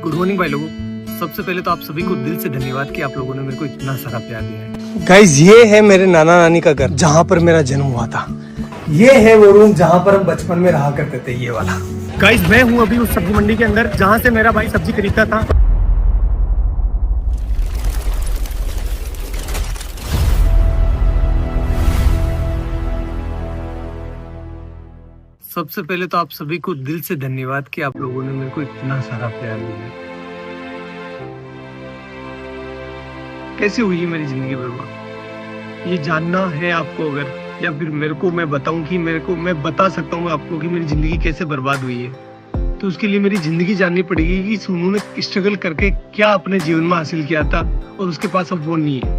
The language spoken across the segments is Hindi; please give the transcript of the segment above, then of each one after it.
गुड मॉर्निंग भाई लोगों। सबसे पहले तो आप सभी को दिल से धन्यवाद कि आप लोगों ने मेरे को इतना सारा प्यार दिया है। गाइज ये है मेरे नाना नानी का घर जहाँ पर मेरा जन्म हुआ था। ये है वो रूम जहाँ पर हम बचपन में रहा करते थे, ये वाला। गाइस मैं हूँ अभी उस सब्जी मंडी के अंदर जहाँ से मेरा भाई सब्जी खरीदता था। सबसे पहले तो आप सभी को दिल से धन्यवाद कि आप लोगों ने मेरे को इतना सारा प्यार दिया। कैसे हुई है मेरी जिंदगी बर्बाद, ये जानना है आपको अगर, या फिर मेरे को मैं बताऊं कि मैं बता सकता हूँ आपको कि मेरी जिंदगी कैसे बर्बाद हुई है, तो उसके लिए मेरी जिंदगी जाननी पड़ेगी कि सोनू ने स्ट्रगल करके क्या अपने जीवन में हासिल किया था और उसके पास अब वो नहीं है।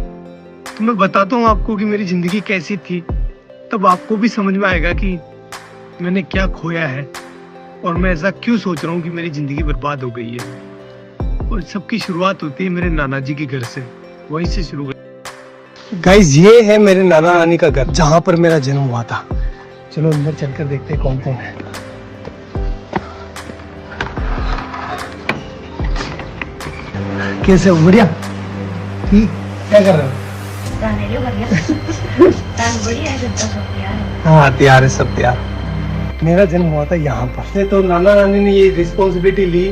तो मैं बताता हूँ आपको कि मेरी जिंदगी कैसी थी, तब आपको भी समझ में आएगा कि मैंने क्या खोया है और मैं ऐसा क्यों सोच रहा हूँ कि मेरी जिंदगी बर्बाद हो गई है। और सबकी शुरुआत होती है मेरे नाना जी के घर से, वहीं से शुरू हुई। गाइज ये है मेरे नाना नानी का घर जहाँ पर मेरा जन्म हुआ था। चलो अंदर चलकर देखते हैं कौन कौन है। कैसे हो? बढ़िया? ठीक। क्या कर रहे हो? हाँ तैयार है, सब तैयार। मेरा जन्म हुआ था यहाँ पर। तो नाना नानी ने ये रिस्पॉन्सिबिलिटी ली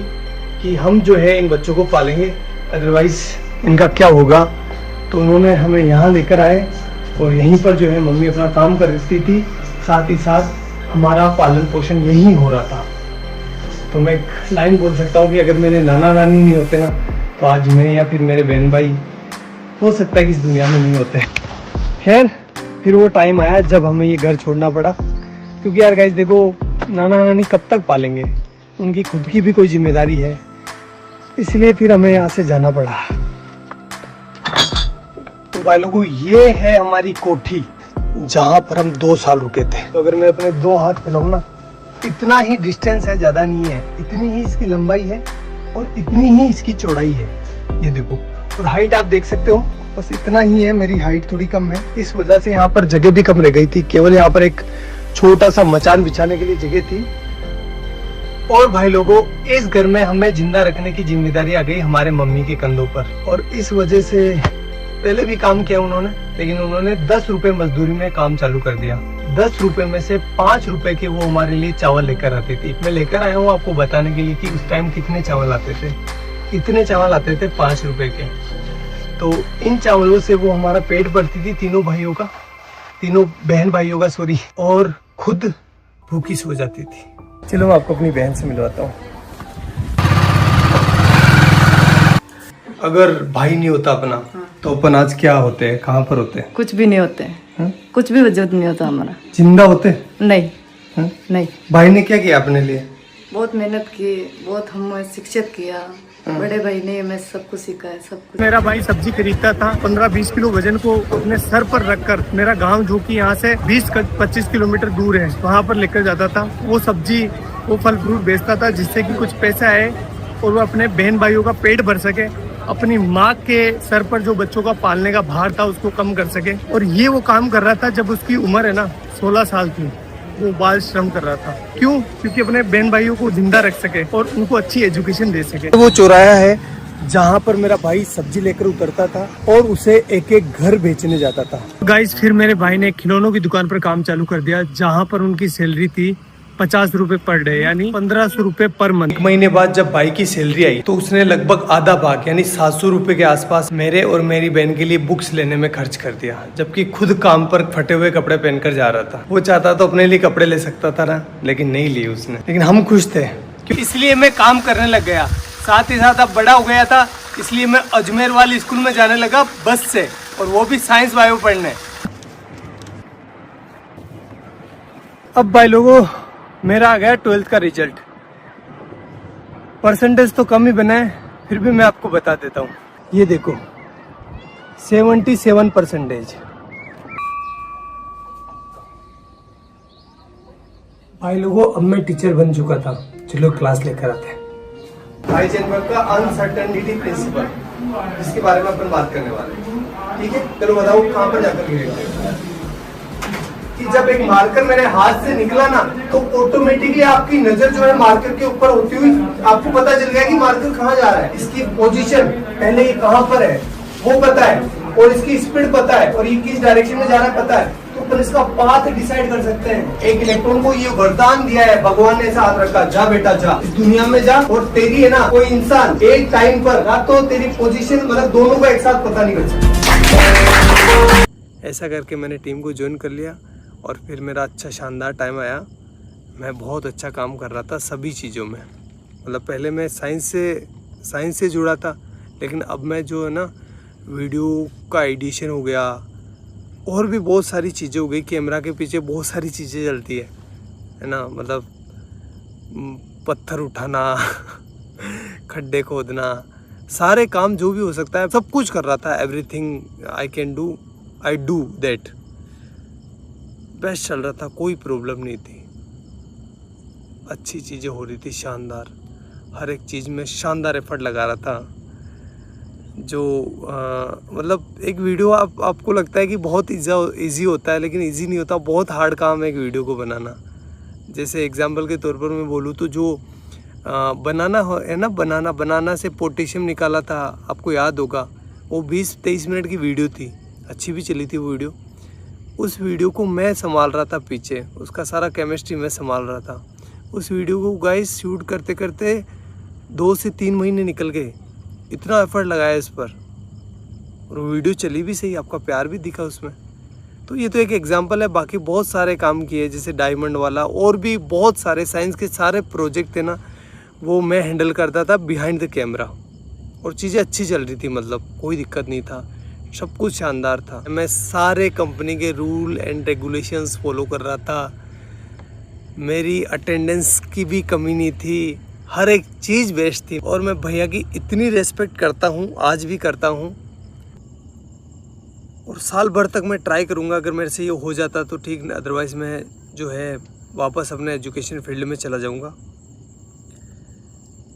कि हम जो है इन बच्चों को पालेंगे, अदरवाइज इनका क्या होगा। तो उन्होंने हमें यहाँ लेकर आए और यहीं पर जो है मम्मी अपना काम कर रही थी, साथ ही साथ हमारा पालन पोषण यहीं हो रहा था। तो मैं एक लाइन बोल सकता हूँ कि अगर मेरे नाना नानी नहीं होते ना, तो आज मैं या फिर मेरे बहन भाई हो सकता है कि इस दुनिया में नहीं होते। खैर फिर वो टाइम आया जब हमें ये घर छोड़ना पड़ा, क्योंकि यार गाइस देखो, नाना नानी कब तक पालेंगे, उनकी खुद की भी कोई जिम्मेदारी है, इसलिए फिर हमें यहाँ से जाना पड़ा। तो भाई लोगों ये है हमारी कोठी जहाँ पर हम 2 साल रुके थे। तो अगर मैं अपने 2 हाथ फैलाऊं ना, इतना ही डिस्टेंस है, ज्यादा नहीं है, इतनी ही इसकी लंबाई है और इतनी ही इसकी चौड़ाई है। ये देखो, और हाइट आप देख सकते हो, बस इतना ही है। मेरी हाइट थोड़ी कम है, इस वजह से यहाँ पर जगह भी कम रह गई थी। केवल यहाँ पर एक छोटा सा मचान बिछाने के लिए जगह थी। और भाई लोगों इस घर में हमें जिंदा रखने की जिम्मेदारी आ गई हमारे मम्मी के कंधों पर, और इस वजह से पहले भी काम किया उन्होंने, लेकिन उन्होंने 10 रुपए मजदूरी में काम चालू कर दिया। 10 रुपए में से 5 रुपए के वो हमारे लिए चावल लेकर आती थी। मैं लेकर आया हूँ आपको बताने के लिए कि उस टाइम कितने चावल आते थे। इतने चावल आते थे 5 रुपए के। तो इन चावलों से वो हमारा पेट भरती थी, तीनों बहन भाइयों का सॉरी, और खुद भूखी सो जाती थी। चलो मैं आपको अपनी बहन से मिलवाता हूँ। अगर भाई नहीं होता अपना, तो अपन आज क्या होते हैं, कहाँ पर होते हैं? कुछ भी नहीं होते हैं, कुछ भी वजूद नहीं होता हमारा। जिंदा होते? नहीं नहीं। भाई ने क्या किया अपने लिए? बहुत मेहनत की, बहुत हमें शिक्षित किया। बड़े भाई ने हमें सब कुछ सिखाया, सब कुछ। मेरा भाई सब्जी खरीदता था, 15-20 किलो वजन को अपने सर पर रखकर मेरा गांव जो कि यहाँ से 20-25 किलोमीटर दूर है, वहाँ पर लेकर जाता था। वो सब्जी, वो फल फ्रूट बेचता था, जिससे कि कुछ पैसा आए और वो अपने बहन भाइयों का पेट भर सके, अपनी माँ के सर पर जो बच्चों का पालने का भार था उसको कम कर सके। और ये वो काम कर रहा था जब उसकी उम्र है ना 16 साल थी। वो बाल श्रम कर रहा था। क्यों? क्योंकि अपने बहन भाइयों को जिंदा रख सके और उनको अच्छी एजुकेशन दे सके। वो चौराया है जहाँ पर मेरा भाई सब्जी लेकर उतरता था और उसे एक एक घर बेचने जाता था। गाइस फिर मेरे भाई ने खिलौनों की दुकान पर काम चालू कर दिया, जहाँ पर उनकी सैलरी थी 50 रुपए पर डे, यानी 1500 रुपए पर मंथ। 1 महीने बाद जब भाई की सैलरी आई तो उसने लगभग आधा भाग यानी 700 रुपए के आसपास मेरे और मेरी बहन के लिए बुक्स लेने में खर्च कर दिया, जबकि खुद काम पर फटे हुए कपड़े पहनकर जा रहा था। वो चाहता तो अपने लिए कपड़े ले सकता था ना, लेकिन नहीं लिए उसने। लेकिन हम खुश थे, इसलिए मैं काम करने लग गया। साथ ही साथ अब बड़ा हो गया था, इसलिए मैं अजमेर वाली स्कूल में जाने लगा बस से, और वो भी साइंस बायो पढ़ने। अब भाई लोगों मेरा आ गया 12th का रिजल्ट। परसेंटेज तो कम ही बना है, फिर भी मैं आपको बता देता हूँ। ये देखो 77%। भाई लोगों अब मैं टीचर बन चुका था। चलो क्लास लेकर आते हैं। हाइजेनबर्ग का अनसर्टेनिटी प्रिंसिपल, जिसके बारे में अपन बात करने वाले हैं। ठीक है, चलो बताओ कहाँ पर जाकर गिरेंगे। कि जब एक मार्कर मेरे हाथ से निकला ना तो ऑटोमेटिकली आपकी नजर जो है मार्कर के ऊपर होती हुई आपको पता चल गया कि मार्कर कहाँ जा रहा है, इसकी पोजीशन पहले ये कहाँ पर है वो पता है, और इसकी स्पीड पता है, और ये किस डायरेक्शन में जा रहा है पता है, तो अपन इसका पाथ डिसाइड कर सकते हैं। एक इलेक्ट्रॉन को ये वरदान दिया है, भगवान ने ऐसा हाथ रखा, जा बेटा जा, इस दुनिया में जा, और तेरी है ना कोई इंसान एक टाइम पर ना तो तेरी पोजीशन मतलब दोनों को एक साथ पता नहीं कर सकता। ऐसा करके मैंने टीम को ज्वाइन कर लिया और फिर मेरा अच्छा शानदार टाइम आया। मैं बहुत अच्छा काम कर रहा था सभी चीज़ों में। मतलब पहले मैं साइंस से जुड़ा था, लेकिन अब मैं जो है ना वीडियो का एडिशन हो गया और भी बहुत सारी चीज़ें हो गई। कैमरा के पीछे बहुत सारी चीज़ें चलती है ना, मतलब पत्थर उठाना खड्डे खोदना, सारे काम जो भी हो सकता है सब कुछ कर रहा था। Everything I can do, I do that. Best चल रहा था, कोई प्रॉब्लम नहीं थी, अच्छी चीज़ें हो रही थी, शानदार। हर एक चीज़ में शानदार एफर्ट लगा रहा था। जो मतलब एक वीडियो आपको लगता है कि बहुत इजी होता है, लेकिन इजी नहीं होता, बहुत हार्ड काम है एक वीडियो को बनाना। जैसे एग्जांपल के तौर पर मैं बोलूँ तो जो बनाना है ना, बनाना से पोटेशियम निकाला था, आपको याद होगा, वो 20-23 मिनट की वीडियो थी, अच्छी भी चली थी वो वीडियो। उस वीडियो को मैं संभाल रहा था पीछे, उसका सारा केमिस्ट्री मैं संभाल रहा था। उस वीडियो को गाइस शूट करते करते 2 से 3 महीने निकल गए, इतना एफर्ट लगाया इस पर, और वो वीडियो चली भी सही, आपका प्यार भी दिखा उसमें। तो ये तो एक एग्जांपल है, बाकी बहुत सारे काम किए, जैसे डायमंड वाला, और भी बहुत सारे साइंस के सारे प्रोजेक्ट थे ना, वो मैं हैंडल करता था बिहाइंड द कैमरा, और चीज़ें अच्छी चल रही थी, मतलब कोई दिक्कत नहीं था, सब कुछ शानदार था। मैं सारे कंपनी के रूल एंड रेगुलेशंस फॉलो कर रहा था, मेरी अटेंडेंस की भी कमी नहीं थी, हर एक चीज़ बेस्ट थी। और मैं भैया की इतनी रेस्पेक्ट करता हूँ, आज भी करता हूँ, और साल भर तक मैं ट्राई करूँगा। अगर मेरे से ये हो जाता तो ठीक, अदरवाइज़ मैं जो है वापस अपने एजुकेशन फील्ड में चला जाऊँगा,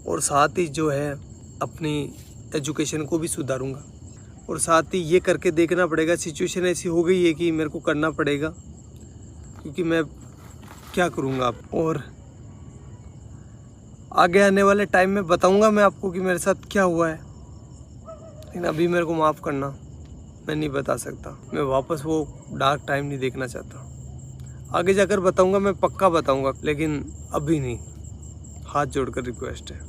और साथ ही जो है अपनी एजुकेशन को भी सुधारूँगा, और साथ ही ये करके देखना पड़ेगा। सिचुएशन ऐसी हो गई है कि मेरे को करना पड़ेगा, क्योंकि मैं क्या करूँगा अब। और आगे आने वाले टाइम में बताऊँगा मैं आपको कि मेरे साथ क्या हुआ है, लेकिन अभी मेरे को माफ़ करना, मैं नहीं बता सकता। मैं वापस वो डार्क टाइम नहीं देखना चाहता। आगे जाकर बताऊँगा, मैं पक्का बताऊँगा, लेकिन अभी नहीं। हाथ जोड़कर रिक्वेस्ट है।